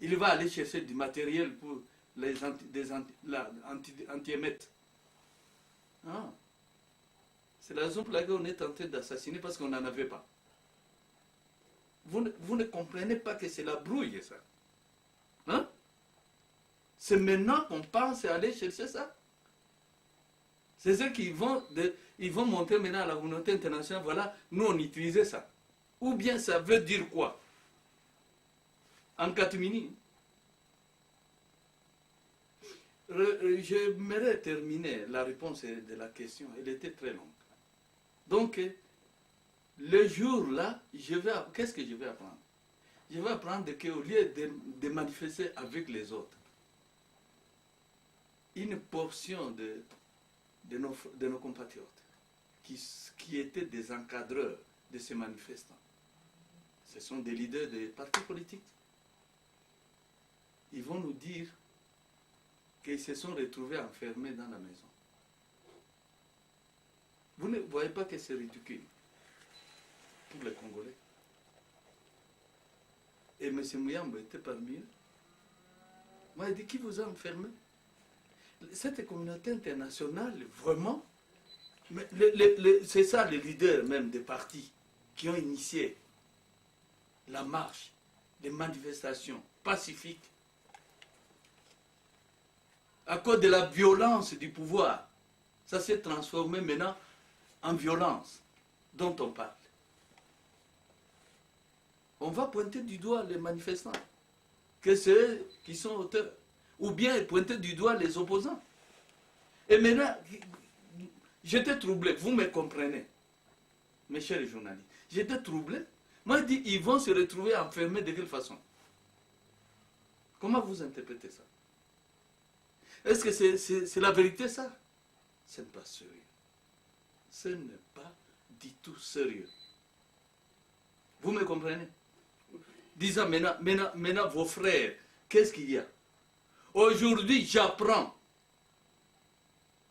Il va aller chercher du matériel pour les anti-émettes. C'est la raison pour laquelle on est en train d'assassiner, parce qu'on n'en avait pas. Vous ne comprenez pas que c'est la brouille, ça. Hein? C'est maintenant qu'on pense à aller chercher ça. C'est ceux qui vont montrer maintenant à la communauté internationale, voilà, nous on utilisait ça. Ou bien ça veut dire quoi? En catimini. J'aimerais terminer la réponse de la question, elle était très longue. Donc, le jour-là, qu'est-ce que je vais apprendre? Je vais apprendre qu'au lieu de manifester avec les autres, une portion de nos compatriotes qui étaient des encadreurs de ces manifestants, ce sont des leaders des partis politiques. Ils vont nous dire qu'ils se sont retrouvés enfermés dans la maison. Vous ne voyez pas que c'est ridicule pour les Congolais? Et M. Mouyamba était parmi eux. Moi, il dit, qui vous a enfermé? Cette communauté internationale, vraiment, c'est ça les leaders même des partis qui ont initié la marche, les manifestations pacifiques. À cause de la violence du pouvoir, ça s'est transformé maintenant en violence dont on parle. On va pointer du doigt les manifestants, que c'est eux qui sont auteurs, ou bien pointer du doigt les opposants. Et maintenant, j'étais troublé, vous me comprenez, mes chers journalistes, j'étais troublé. Moi, je dis, ils vont se retrouver enfermés de quelle façon? Comment vous interprétez ça? Est-ce que c'est la vérité, ça? Ce n'est pas sérieux. Ce n'est pas du tout sérieux. Vous me comprenez? Disant maintenant vos frères, qu'est-ce qu'il y a? Aujourd'hui, j'apprends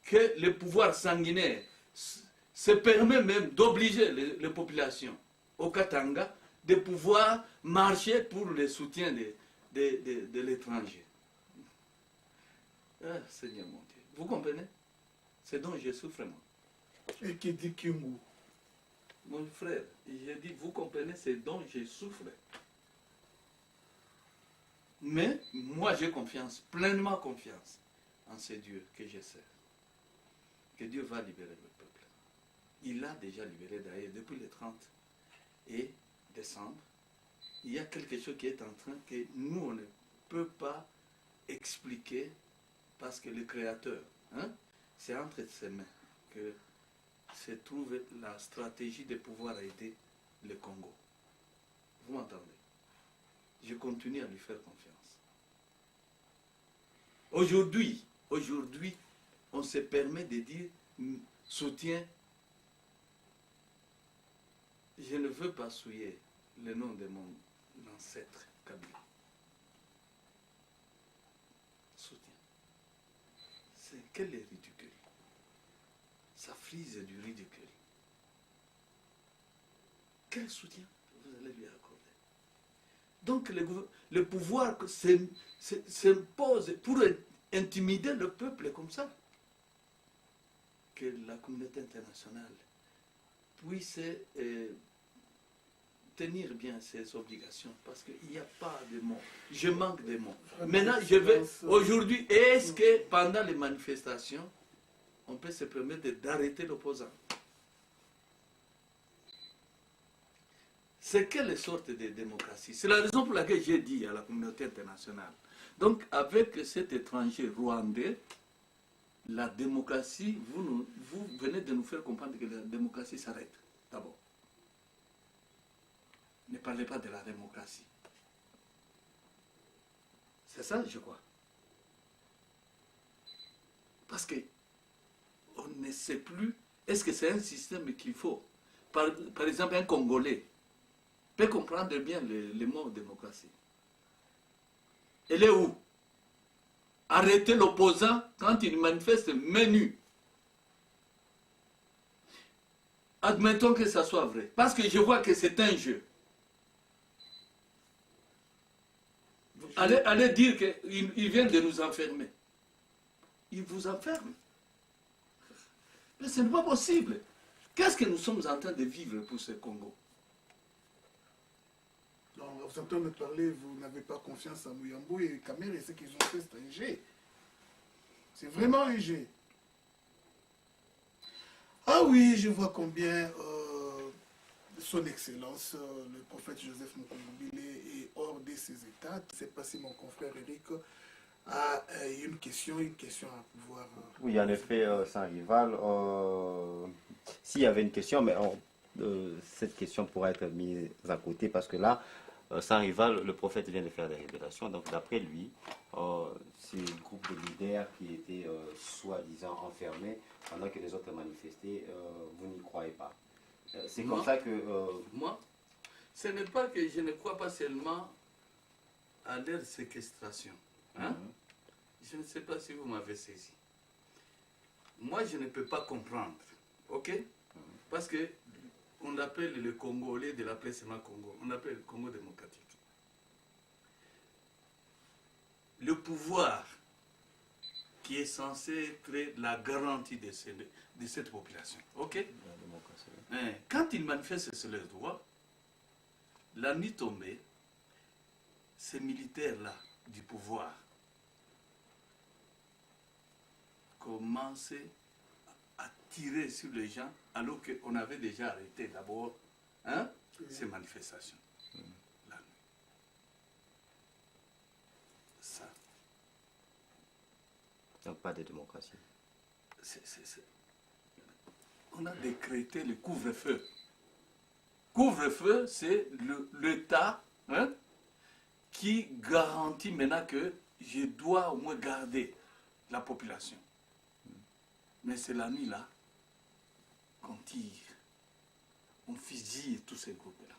que le pouvoir sanguinaire se permet même d'obliger les populations au Katanga de pouvoir marcher pour le soutien de l'étranger. Ah, Seigneur mon Dieu. Vous comprenez? C'est dont je souffre, moi. Et qui dit Kimou? Mon frère, j'ai dit, vous comprenez, c'est dont je souffre. Mais moi, j'ai confiance, pleinement confiance en ce Dieu que je sers. Que Dieu va libérer le peuple. Il l'a déjà libéré d'ailleurs depuis le 30 et décembre. Il y a quelque chose qui est en train que nous, on ne peut pas expliquer parce que le Créateur, hein, c'est entre ses mains que se trouve la stratégie de pouvoir aider le Congo. Vous m'entendez? Je continue à lui faire confiance. Aujourd'hui, on se permet de dire soutien. Je ne veux pas souiller le nom de mon ancêtre Kabila. Soutien. C'est quel est ridicule. Ça frise du ridicule. Quel soutien vous allez lui accorder? Donc le pouvoir s'impose pour intimider le peuple comme ça. Que la communauté internationale puisse tenir bien ses obligations parce qu'il n'y a pas de mots. Je manque de mots. Maintenant, je vais aujourd'hui, est-ce que pendant les manifestations, on peut se permettre d'arrêter l'opposant? C'est quelle sorte de démocratie? C'est la raison pour laquelle j'ai dit à la communauté internationale. Donc, avec cet étranger rwandais, la démocratie, vous venez de nous faire comprendre que la démocratie s'arrête, d'abord. Ne parlez pas de la démocratie. C'est ça, je crois. Parce que on ne sait plus, est-ce que c'est un système qu'il faut? Par exemple, un Congolais peut comprendre bien le mot démocratie. Elle est où? Arrêter l'opposant quand il manifeste main nue. Admettons que ça soit vrai. Parce que je vois que c'est un jeu. Allez dire qu'il vient de nous enfermer. Il vous enferme. Mais ce n'est pas possible. Qu'est-ce que nous sommes en train de vivre pour ce Congo? Donc, vous entendez parler, vous n'avez pas confiance à Mouyambo et Kamere, et ce qu'ils ont fait, c'est un jet. C'est vraiment un jet. Ah oui, je vois combien son Excellence, le prophète Joseph Mukongo est hors de ses états. Je ne sais pas si mon confrère Eric a une question à pouvoir... Oui, en effet, sans rival. S'il y avait une question, mais cette question pourra être mise à côté parce que là, sans rival, le prophète vient de faire des révélations. Donc, d'après lui, c'est le groupe de leaders qui étaient soi-disant enfermés pendant que les autres manifestaient. Vous n'y croyez pas. C'est comme ça que... Moi, ce n'est pas que je ne crois pas seulement à leur séquestration. Hein? Je ne sais pas si vous m'avez saisi. Moi, je ne peux pas comprendre. Ok? Parce que on appelle le Congo, au lieu de l'appeler seulement Congo, on appelle le Congo démocratique. Le pouvoir qui est censé créer la garantie de cette population. Ok? Quand ils manifestent sur leurs droits, la nuit tombée, ces militaires-là du pouvoir commencent à tirer sur les gens alors qu'on avait déjà arrêté d'abord ces manifestations. La nuit. Ça. Donc pas de démocratie. On a décrété le couvre-feu. Couvre-feu, c'est l'État qui garantit maintenant que je dois au moins garder la population. Mais c'est la nuit là qu'on tire, on fusille tous ces groupes-là.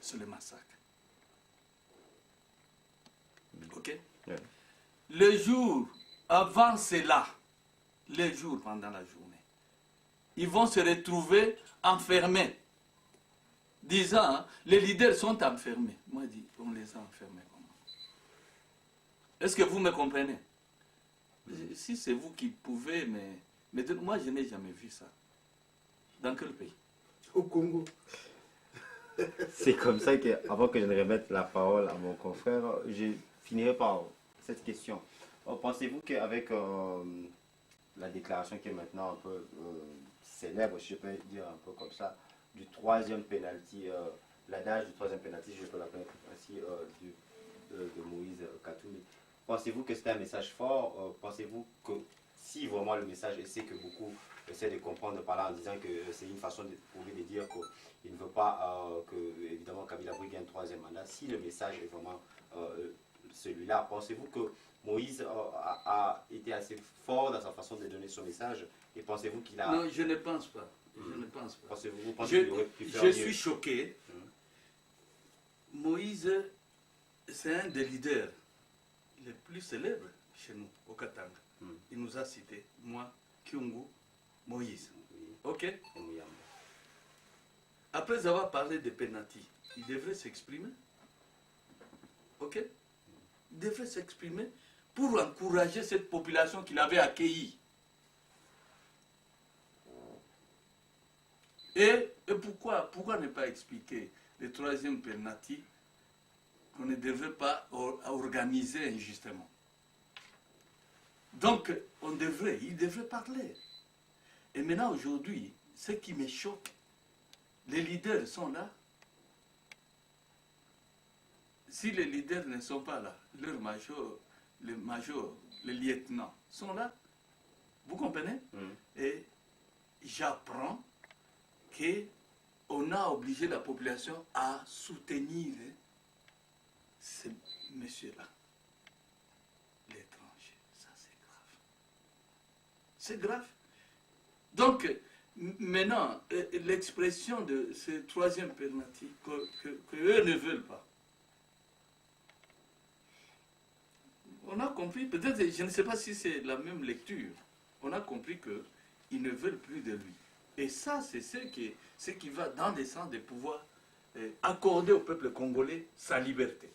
C'est le massacre. Ok? Yeah. Le jour avant cela, les jours pendant la journée, ils vont se retrouver enfermés. Disant, les leaders sont enfermés. Moi, je dis, on les a enfermés comment? Est-ce que vous me comprenez? Si c'est vous qui pouvez, mais moi, je n'ai jamais vu ça. Dans quel pays? Au Congo. C'est comme ça que, avant que je ne remette la parole à mon confrère, finirai par cette question. Pensez-vous qu'avec la déclaration qui est maintenant un peu célèbre, si je peux dire un peu comme ça, du troisième penalty, l'adage du troisième penalty, si je peux l'appeler ainsi, de Moïse Katumbi, pensez-vous que c'est un message fort? Pensez-vous que si vraiment le message, et c'est que beaucoup essaient de comprendre par là en disant que c'est une façon de prouver, de dire qu'il ne veut pas que, évidemment, Kabila Brie gagne un troisième mandat, si le message est vraiment celui-là, pensez-vous que Moïse a été assez fort dans sa façon de donner son message et pensez-vous qu'il a... Non, je ne pense pas. Je ne pense pas. Pensez-vous qu'il aurait pu faire Je mieux? suis choqué. Moïse, c'est un des leaders les plus célèbres chez nous, au Katanga. Il nous a cité, moi, Kyungu, Moïse. Ok? Après avoir parlé de penalty, il devrait s'exprimer. Ok? Il devrait s'exprimer pour encourager cette population qu'il avait accueillie. Et pourquoi ne pas expliquer le troisième penalty qu'on ne devrait pas organiser injustement? Donc, il devrait parler. Et maintenant, aujourd'hui, ce qui me choque, les leaders sont là. Si les leaders ne sont pas là, leurs majors, les lieutenants sont là. Vous comprenez? Et j'apprends qu'on a obligé la population à soutenir ces messieurs-là. L'étranger, ça c'est grave. C'est grave. Donc, maintenant, l'expression de ce troisième penalty qu'eux ne veulent pas. On a compris, peut-être, je ne sais pas si c'est la même lecture, on a compris qu'ils ne veulent plus de lui. Et ça, c'est ce qui va dans le sens de pouvoir accorder au peuple congolais sa liberté.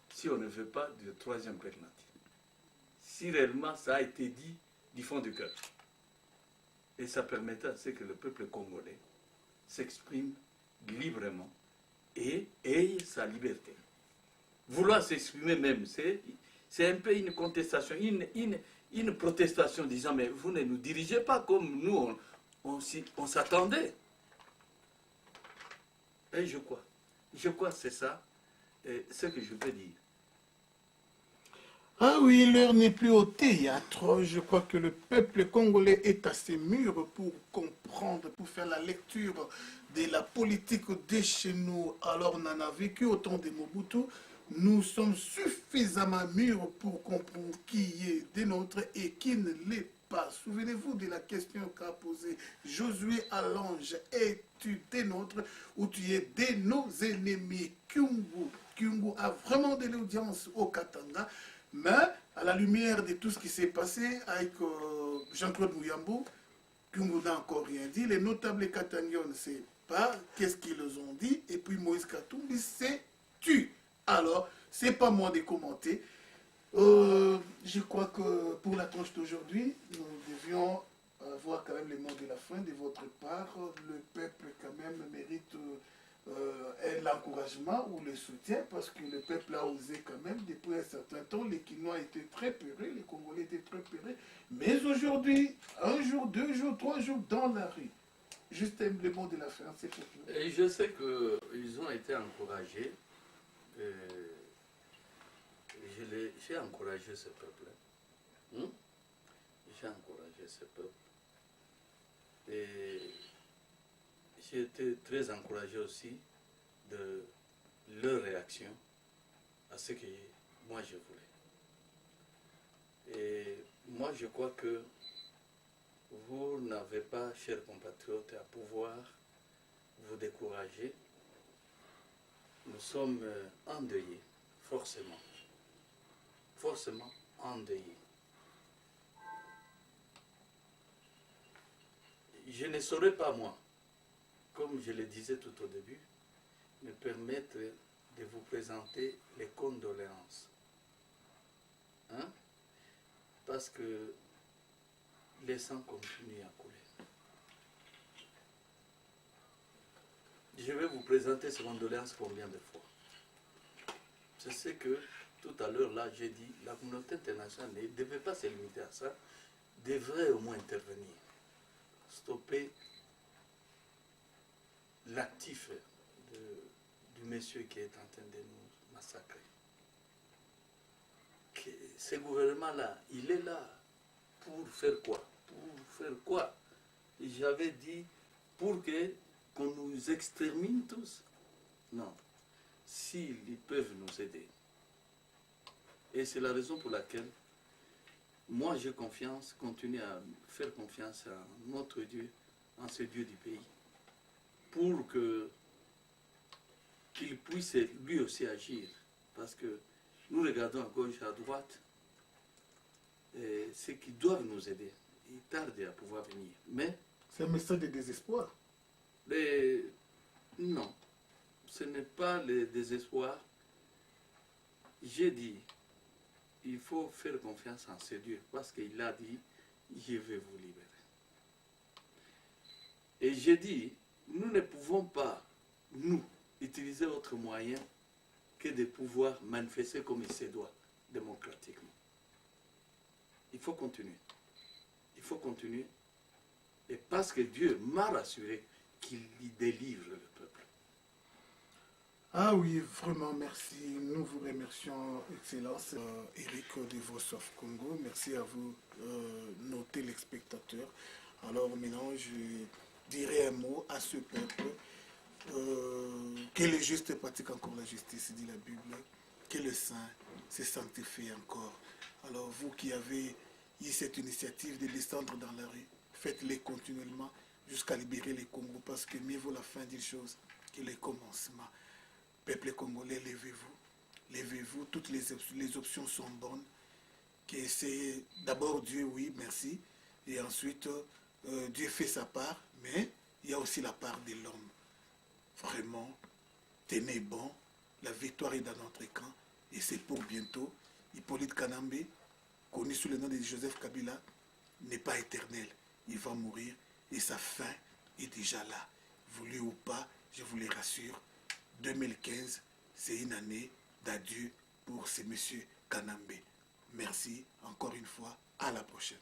Si on ne veut pas de troisième penalty. Si réellement ça a été dit du fond du cœur. Et ça permettra à ce que le peuple congolais s'exprime librement et ait sa liberté. Vouloir s'exprimer même, c'est un peu une contestation, une protestation disant mais vous ne nous dirigez pas comme nous on s'attendait. Et je crois que c'est ça ce que je peux dire. Ah oui, l'heure n'est plus au théâtre. Je crois que le peuple congolais est assez mûr pour comprendre, pour faire la lecture de la politique de chez nous. Alors on en a vécu au temps de Mobutu. Nous sommes suffisamment mûrs pour comprendre qui est des nôtres et qui ne l'est pas. Souvenez-vous de la question qu'a posée Josué à l'ange. Es-tu des nôtres ou tu es de nos ennemis? Kyungu a vraiment de l'audience au Katanga. Mais à la lumière de tout ce qui s'est passé avec Jean-Claude Mouyambou, Kyungu n'a encore rien dit. Les notables Katangais, on ne sait pas qu'est-ce qu'ils ont dit. Et puis Moïse Katumbi s'est tu. Alors, c'est pas moi de commenter. Je crois que pour la tranche d'aujourd'hui, nous devions avoir quand même les mots de la fin de votre part. Le peuple quand même mérite l'encouragement ou le soutien parce que le peuple a osé quand même depuis un certain temps. Les Quinois étaient très peureux, les Congolais étaient très peureux. Mais aujourd'hui, un jour, 2 jours, 3 jours dans la rue. Juste le mot de la fin, c'est tout. Et je sais qu'ils ont été encouragés. J'ai encouragé ce peuple. J'ai encouragé ce peuple. Et j'ai été très encouragé aussi de leur réaction à ce que moi je voulais. Et moi je crois que vous n'avez pas, chers compatriotes, à pouvoir vous décourager. Nous sommes endeuillés, forcément. Forcément endeuillés. Je ne saurais pas, moi, comme je le disais tout au début, me permettre de vous présenter les condoléances. Parce que les sangs continuent à couler. Je vais vous présenter ces condoléances combien de fois? Je sais que tout à l'heure, là, j'ai dit, la communauté internationale ne devait pas se limiter à ça, devrait au moins intervenir, stopper l'actif du monsieur qui est en train de nous massacrer. Ce gouvernement-là, il est là pour faire quoi? Pour faire quoi? J'avais dit pour qu'on nous extermine tous. Non. S'ils peuvent nous aider. Et c'est la raison pour laquelle moi j'ai confiance, continue à faire confiance à notre Dieu, en ce Dieu du pays, pour qu'il puisse lui aussi agir. Parce que nous regardons à gauche, à droite, ceux qui doivent nous aider. Ils tardent à pouvoir venir. Mais c'est un message de désespoir. non, ce n'est pas le désespoir. J'ai dit, il faut faire confiance en ce Dieu, parce qu'il a dit, je vais vous libérer. Et j'ai dit, nous ne pouvons pas, nous, utiliser autre moyen que de pouvoir manifester comme il se doit, démocratiquement. Il faut continuer. Il faut continuer. Et parce que Dieu m'a rassuré qu'il y délivre le peuple. Ah oui, vraiment, merci. Nous vous remercions, Excellence Eric de Vosof Congo. Merci à vous, nos téléspectateurs. Alors maintenant, je dirai un mot à ce peuple. Que le juste pratique encore la justice, dit la Bible. Que le saint se sanctifie encore. Alors vous qui avez eu cette initiative de descendre dans la rue, faites-le continuellement jusqu'à libérer les Congos, parce que mieux vaut la fin des choses que le commencement. Peuple congolais, levez-vous. Levez-vous, toutes les options sont bonnes. Que c'est d'abord Dieu, oui, merci. Et ensuite, Dieu fait sa part, mais il y a aussi la part de l'homme. Vraiment, tenez bon, la victoire est dans notre camp, et c'est pour bientôt. Hippolyte Kanambe, connu sous le nom de Joseph Kabila, n'est pas éternel. Il va mourir, et sa fin est déjà là. Voulu ou pas, je vous les rassure, 2015, c'est une année d'adieu pour ce monsieur Kanambe. Merci encore une fois, à la prochaine.